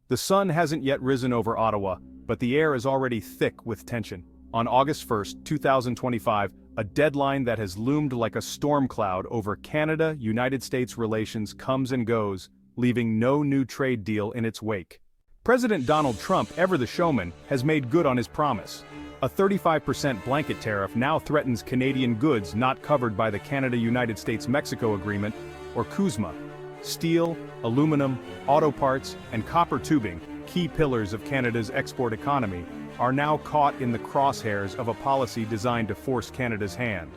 The sun hasn't yet risen over Ottawa, but the air is already thick with tension. On August 1, 2025, a deadline that has loomed like a storm cloud over Canada-United States relations comes and goes, leaving no new trade deal in its wake. President Donald Trump, ever the showman, has made good on his promise. A 35% blanket tariff now threatens Canadian goods not covered by the Canada-United States-Mexico Agreement, or CUSMA. Steel, aluminum, auto parts, and copper tubing, key pillars of Canada's export economy, are now caught in the crosshairs of a policy designed to force Canada's hand.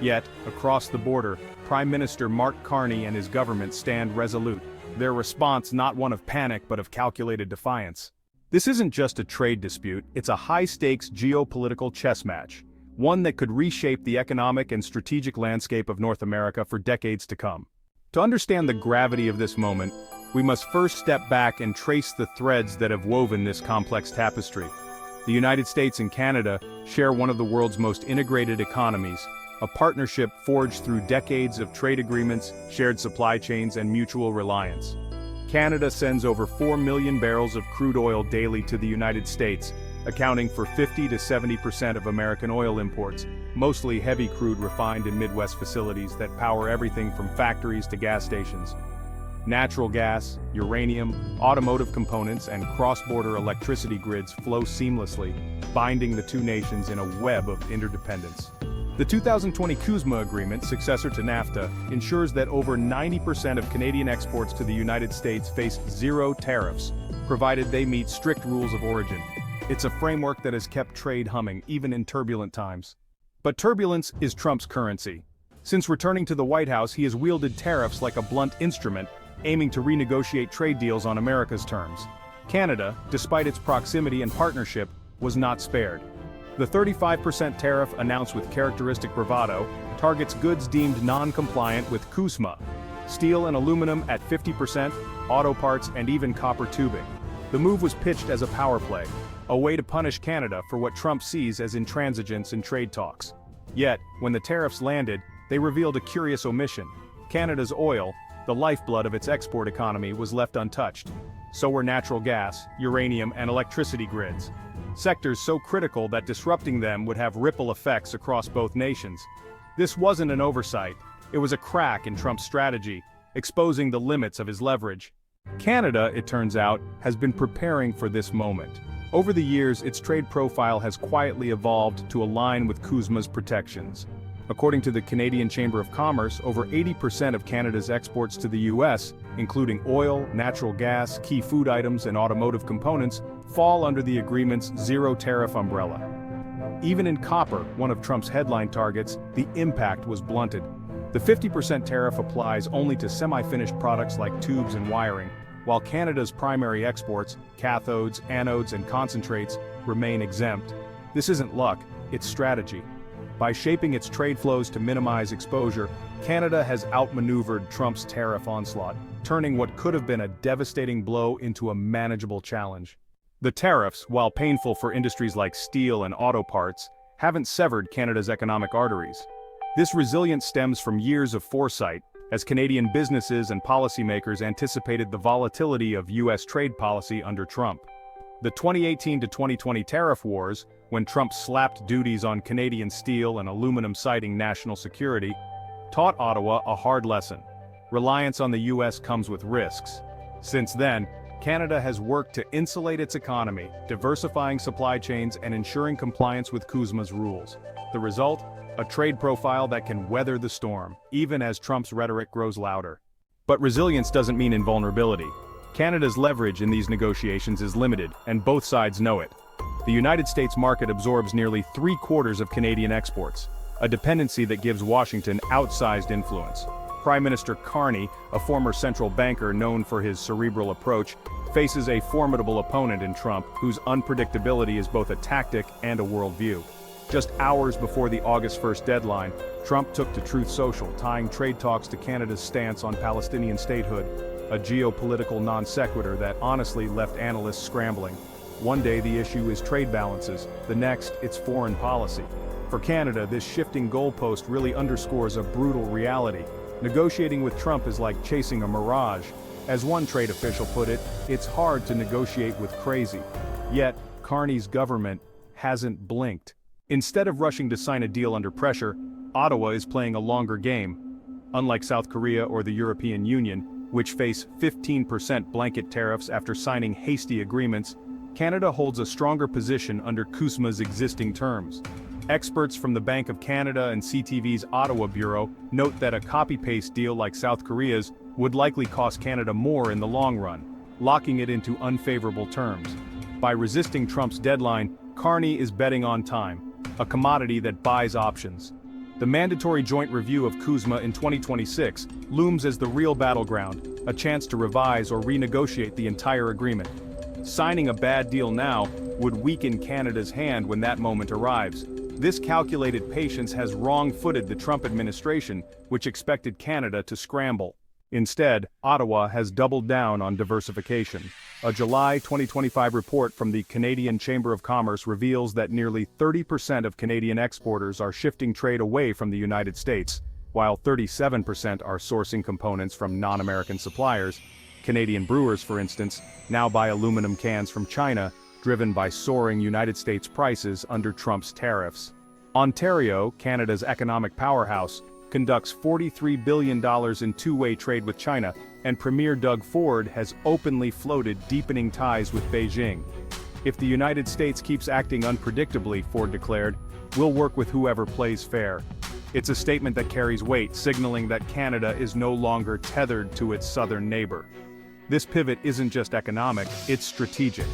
Yet, across the border, Prime Minister Mark Carney and his government stand resolute, their response not one of panic but of calculated defiance. This isn't just a trade dispute, it's a high-stakes geopolitical chess match, one that could reshape the economic and strategic landscape of North America for decades to come. To understand the gravity of this moment, we must first step back and trace the threads that have woven this complex tapestry. The United States and Canada share one of the world's most integrated economies, a partnership forged through decades of trade agreements, shared supply chains, and mutual reliance. Canada sends over 4 million barrels of crude oil daily to the United States, accounting for 50 to 70% of American oil imports, mostly heavy crude refined in Midwest facilities that power everything from factories to gas stations. Natural gas, uranium, automotive components, and cross-border electricity grids flow seamlessly, binding the two nations in a web of interdependence. The 2020 CUSMA agreement, successor to NAFTA, ensures that over 90% of Canadian exports to the United States face zero tariffs, provided they meet strict rules of origin. It's a framework that has kept trade humming, even in turbulent times. But turbulence is Trump's currency. Since returning to the White House, he has wielded tariffs like a blunt instrument, aiming to renegotiate trade deals on America's terms. Canada, despite its proximity and partnership, was not spared. The 35% tariff, announced with characteristic bravado, targets goods deemed non-compliant with CUSMA, steel and aluminum at 50%, auto parts, and even copper tubing. The move was pitched as a power play, a way to punish Canada for what Trump sees as intransigence in trade talks. Yet, when the tariffs landed, they revealed a curious omission. Canada's oil, the lifeblood of its export economy, was left untouched. So were natural gas, uranium, and electricity grids. Sectors so critical that disrupting them would have ripple effects across both nations. This wasn't an oversight, it was a crack in Trump's strategy, exposing the limits of his leverage. Canada, it turns out, has been preparing for this moment. Over the years, its trade profile has quietly evolved to align with CUSMA's protections. According to the Canadian Chamber of Commerce, over 80% of Canada's exports to the US, including oil, natural gas, key food items, and automotive components, fall under the agreement's zero-tariff umbrella. Even in copper, one of Trump's headline targets, the impact was blunted. The 50% tariff applies only to semi-finished products like tubes and wiring, while Canada's primary exports, cathodes, anodes, and concentrates, remain exempt. This isn't luck, it's strategy. By shaping its trade flows to minimize exposure, Canada has outmaneuvered Trump's tariff onslaught, turning what could have been a devastating blow into a manageable challenge. The tariffs, while painful for industries like steel and auto parts, haven't severed Canada's economic arteries. This resilience stems from years of foresight, as Canadian businesses and policymakers anticipated the volatility of US trade policy under Trump. The 2018 to 2020 tariff wars, when Trump slapped duties on Canadian steel and aluminum citing national security, taught Ottawa a hard lesson. Reliance on the US comes with risks. Since then, Canada has worked to insulate its economy, diversifying supply chains and ensuring compliance with CUSMA's rules. The result? A trade profile that can weather the storm, even as Trump's rhetoric grows louder. But resilience doesn't mean invulnerability. Canada's leverage in these negotiations is limited, and both sides know it. The United States market absorbs nearly 3/4 of Canadian exports, a dependency that gives Washington outsized influence. Prime Minister Carney, a former central banker known for his cerebral approach, faces a formidable opponent in Trump, whose unpredictability is both a tactic and a worldview. Just hours before the August 1st deadline, Trump took to Truth Social, tying trade talks to Canada's stance on Palestinian statehood, a geopolitical non sequitur that honestly left analysts scrambling. One day the issue is trade balances, the next, it's foreign policy. For Canada, this shifting goalpost really underscores a brutal reality. Negotiating with Trump is like chasing a mirage. As one trade official put it, it's hard to negotiate with crazy. Yet, Carney's government hasn't blinked. Instead of rushing to sign a deal under pressure, Ottawa is playing a longer game. Unlike South Korea or the European Union, which face 15% blanket tariffs after signing hasty agreements, Canada holds a stronger position under CUSMA's existing terms. Experts from the Bank of Canada and CTV's Ottawa Bureau note that a copy-paste deal like South Korea's would likely cost Canada more in the long run, locking it into unfavorable terms. By resisting Trump's deadline, Carney is betting on time, a commodity that buys options. The mandatory joint review of CUSMA in 2026 looms as the real battleground, a chance to revise or renegotiate the entire agreement. Signing a bad deal now would weaken Canada's hand when that moment arrives. This calculated patience has wrong-footed the Trump administration, which expected Canada to scramble. Instead, Ottawa has doubled down on diversification. A July 2025 report from the Canadian Chamber of Commerce reveals that nearly 30% of Canadian exporters are shifting trade away from the United States, while 37% are sourcing components from non-American suppliers. Canadian brewers, for instance, now buy aluminum cans from China, driven by soaring United States prices under Trump's tariffs. Ontario, Canada's economic powerhouse, conducts $43 billion in two-way trade with China, and Premier Doug Ford has openly floated deepening ties with Beijing. If the United States keeps acting unpredictably, Ford declared, we'll work with whoever plays fair. It's a statement that carries weight, signaling that Canada is no longer tethered to its southern neighbor. This pivot isn't just economic, it's strategic.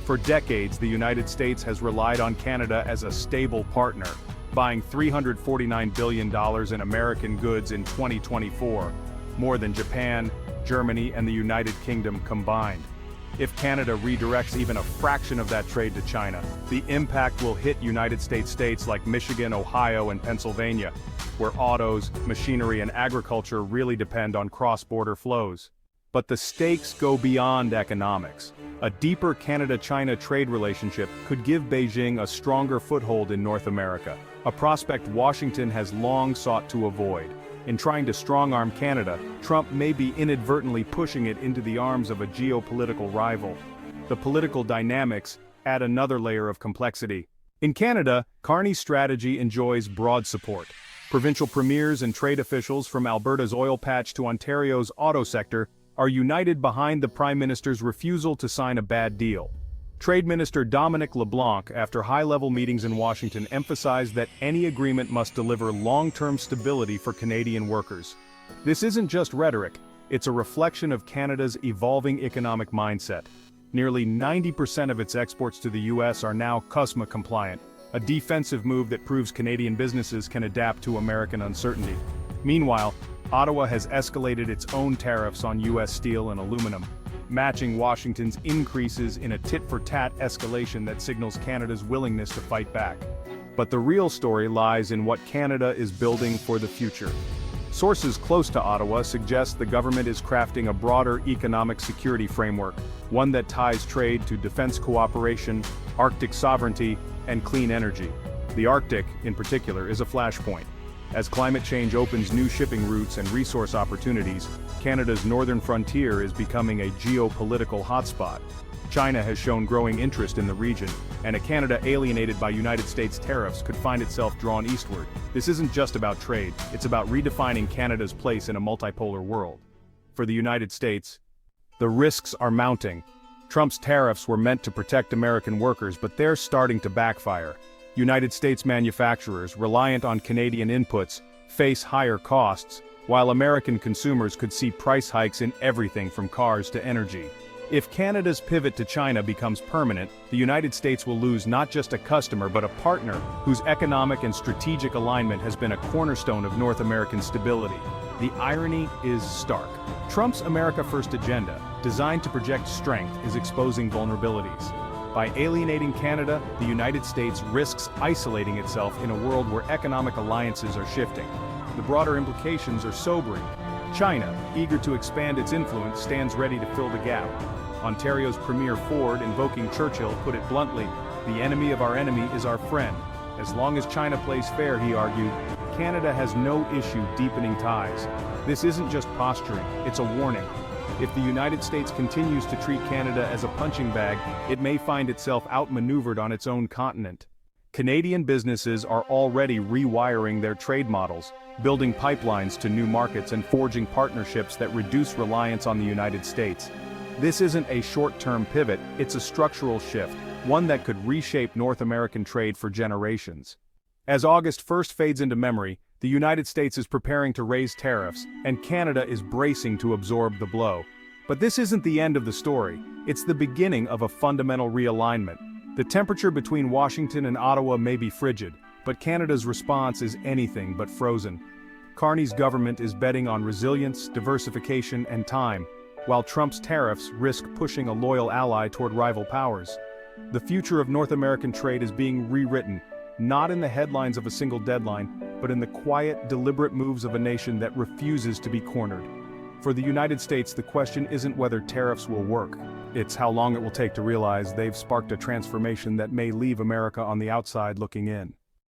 For decades, the United States has relied on Canada as a stable partner, buying $349 billion in American goods in 2024, more than Japan, Germany, and the United Kingdom combined. If Canada redirects even a fraction of that trade to China, the impact will hit United States states like Michigan, Ohio, and Pennsylvania, where autos, machinery, and agriculture really depend on cross-border flows. But the stakes go beyond economics. A deeper Canada-China trade relationship could give Beijing a stronger foothold in North America, a prospect Washington has long sought to avoid. In trying to strong-arm Canada, Trump may be inadvertently pushing it into the arms of a geopolitical rival. The political dynamics add another layer of complexity. In Canada, Carney's strategy enjoys broad support. Provincial premiers and trade officials from Alberta's oil patch to Ontario's auto sector are united behind the Prime Minister's refusal to sign a bad deal. Trade Minister Dominic LeBlanc, after high-level meetings in Washington, emphasized that any agreement must deliver long-term stability for Canadian workers. This isn't just rhetoric, it's a reflection of Canada's evolving economic mindset. Nearly 90% of its exports to the US are now CUSMA compliant, a defensive move that proves Canadian businesses can adapt to American uncertainty. Meanwhile, Ottawa has escalated its own tariffs on US steel and aluminum, matching Washington's increases in a tit-for-tat escalation that signals Canada's willingness to fight back. But the real story lies in what Canada is building for the future. Sources close to Ottawa suggest the government is crafting a broader economic security framework, one that ties trade to defense cooperation, Arctic sovereignty, and clean energy. The Arctic, in particular, is a flashpoint. As climate change opens new shipping routes and resource opportunities, Canada's northern frontier is becoming a geopolitical hotspot. China has shown growing interest in the region, and a Canada alienated by United States tariffs could find itself drawn eastward. This isn't just about trade, it's about redefining Canada's place in a multipolar world. For the United States, the risks are mounting. Trump's tariffs were meant to protect American workers, but they're starting to backfire. United States manufacturers, reliant on Canadian inputs, face higher costs, while American consumers could see price hikes in everything from cars to energy. If Canada's pivot to China becomes permanent, the United States will lose not just a customer but a partner whose economic and strategic alignment has been a cornerstone of North American stability. The irony is stark. Trump's America First agenda, designed to project strength, is exposing vulnerabilities. By alienating Canada, the United States risks isolating itself in a world where economic alliances are shifting. The broader implications are sobering. China, eager to expand its influence, stands ready to fill the gap. Ontario's Premier Ford, invoking Churchill, put it bluntly, "The enemy of our enemy is our friend." As long as China plays fair, he argued, Canada has no issue deepening ties. This isn't just posturing, it's a warning. If the United States continues to treat Canada as a punching bag, it may find itself outmaneuvered on its own continent. Canadian businesses are already rewiring their trade models, building pipelines to new markets and forging partnerships that reduce reliance on the United States. This isn't a short-term pivot, it's a structural shift, one that could reshape North American trade for generations. As August 1st fades into memory, the United States is preparing to raise tariffs, and Canada is bracing to absorb the blow. But this isn't the end of the story, it's the beginning of a fundamental realignment. The temperature between Washington and Ottawa may be frigid, but Canada's response is anything but frozen. Carney's government is betting on resilience, diversification, and time, while Trump's tariffs risk pushing a loyal ally toward rival powers. The future of North American trade is being rewritten, not in the headlines of a single deadline, but in the quiet, deliberate moves of a nation that refuses to be cornered. For the United States, the question isn't whether tariffs will work. It's how long it will take to realize they've sparked a transformation that may leave America on the outside looking in.